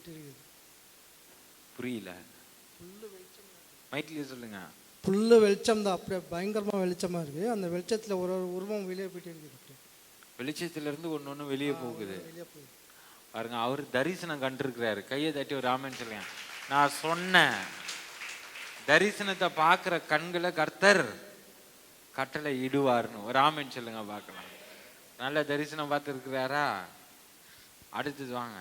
போயிட்டு இருக்குது. புரியல, மைக்கிலே சொல்லுங்க. புல்லு வெளிச்சம் தான், அப்படியே பயங்கரமாக வெளிச்சமாக இருக்குது. அந்த வெளிச்சத்தில் ஒரு ஒரு உருவம் வெளியே போயிட்டு இருக்குது. வெளிச்சத்துல இருந்து ஒன்று வெளியே போகுது. வெளியே போகுது பாருங்க, அவர் தரிசனம் கண்டிருக்கிறாரு. கையை தட்டி ஒரு ஆமென் சொல்லுங்க. நான் சொன்னேன், தரிசனத்தை பார்க்குற கண்களை கர்த்தர் கட்டளை இடுவார்னு ஒரு ஆமென் சொல்லுங்க பார்க்கலாம். நல்ல தரிசனம் பார்த்துருக்கிறாரா? அடுத்தது வாங்க.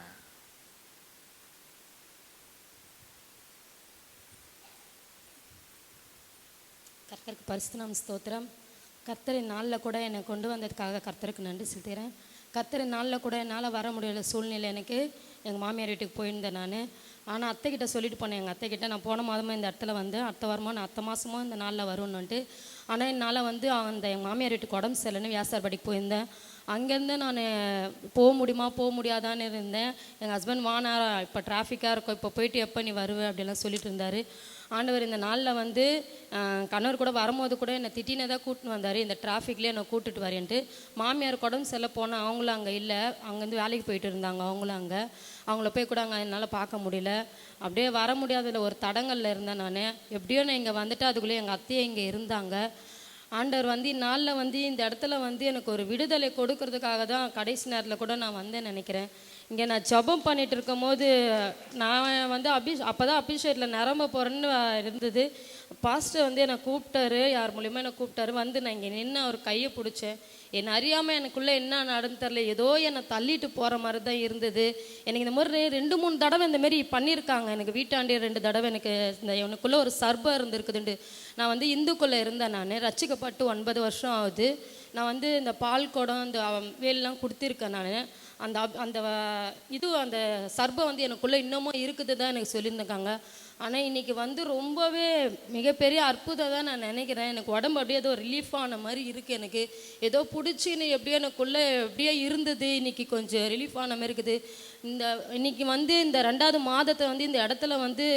கர்த்தருக்கு பரிசுத்தம் ஸ்தோத்திரம். கர்த்தரின் நாளில் கூட என்னை கொண்டு வந்ததுக்காக கர்த்தருக்கு நன்றி செலுத்துகிறேன். கர்த்தரின் நாளில் கூட என்னால் வர முடியல சூழ்நிலை. எனக்கு எங்கள் மாமியார் வீட்டுக்கு போயிருந்தேன் நான். ஆனால் அத்தைக்கிட்ட சொல்லிட்டு போனேன். எங்கள் அத்தைக்கிட்ட நான் போன மாதமாக இந்த இடத்துல வந்து அடுத்த வாரமாக நான் அடுத்த மாதமாக இந்த நாளில் வருவேன்னுட்டு. ஆனால் என்னால் வந்து அந்த எங்கள் மாமியார் வீட்டுக்கு உடம்பு சரியில்லைன்னு வியாசார்படிக்கு போயிருந்தேன். அங்கேருந்து நான் போக முடியுமா போக முடியாதான்னு இருந்தேன். எங்கள் ஹஸ்பண்ட் வானா, இப்போ டிராஃபிக்காக இருக்கும், இப்போ போயிட்டு எப்போ நீ வருவே அப்படிலாம் சொல்லிட்டு இருந்தார். ஆண்டவர் இந்த நாளில் வந்து கணவர் கூட வரும்போது கூட என்னை திட்டினதாக கூட்டின்னு வந்தார். இந்த டிராஃபிக்லேயே என்னை கூட்டிட்டு வரேன்ட்டு. மாமியார் குடம்பு செல்ல போனால் அவங்களும் அங்கே இல்லை, அங்கேருந்து வேலைக்கு போயிட்டு இருந்தாங்க. அவங்களும் அங்கே, அவங்கள போய் கூட அங்கே என்னால் பார்க்க முடியல. அப்படியே வர முடியாததில் ஒரு தடங்களில் இருந்தேன் நான். எப்படியோ நான் இங்கே வந்துட்டு அதுக்குள்ளே எங்கள் அத்தையை இங்கே இருந்தாங்க. ஆண்டவர் வந்து இந்நாளில் வந்து இந்த இடத்துல வந்து எனக்கு ஒரு விடுதலை கொடுக்கறதுக்காக தான் கடைசி நேரத்தில் கூட நான் வந்தேன் நினைக்கிறேன். இங்கே நான் ஜெபம் பண்ணிகிட்டு இருக்கும் போது நான் வந்து அப்போ தான் அபிஷேகத்தில் நிரம்ப போகிறேன்னு இருந்தது. பாஸ்டர் வந்து என்னை கூப்பிட்டாரு, யார் மூலியமாக என்னை கூப்பிட்டாரு. வந்து நான் இங்கே நின்று அவர் கையை பிடிச்சேன். என்னை அறியாமல் எனக்குள்ளே என்ன நடந்து தரல, ஏதோ என்னை தள்ளிட்டு போகிற மாதிரி தான் இருந்தது. எனக்கு இந்த மாதிரி 2-3 தடவை இந்தமாரி பண்ணியிருக்காங்க. எனக்கு வீட்டாண்டே 2 தடவை எனக்கு இந்த எனக்குள்ளே ஒரு சர்பம் இருந்திருக்குதுண்டு. நான் வந்து இந்துக்குள்ளே இருந்தேன். நான் ரட்சிக்கப்பட்டு 9 வருஷம் ஆகுது. நான் வந்து இந்த பால் குடம் இந்த வேலெலாம் கொடுத்துருக்கேன். நான் அந்த அந்த சர்பம் வந்து எனக்குள்ளே இன்னமும் இருக்குது தான் எனக்கு சொல்லியிருந்தாங்க. ஆனால் இன்றைக்கி வந்து ரொம்பவே மிகப்பெரிய அற்புதம் தான் நான் நினைக்கிறேன். எனக்கு உடம்பு அப்படியே ஏதோ ரிலீஃப் ஆன மாதிரி இருக்குது. எனக்கு ஏதோ பிடிச்சின்னு எப்படியோ எனக்குள்ளே எப்படியோ இருந்தது, இன்றைக்கி கொஞ்சம் ரிலீஃப் ஆன மாதிரி இருக்குது. இன்றைக்கி வந்து இந்த 2வது மாதத்தை வந்து இந்த இடத்துல வந்து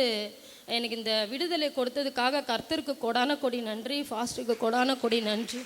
எனக்கு இந்த விடுதலை கொடுத்ததுக்காக கர்த்தருக்கு கொடான கொடி நன்றி, ஃபாஸ்ட்டுக்கு கொடான கொடி நன்றி.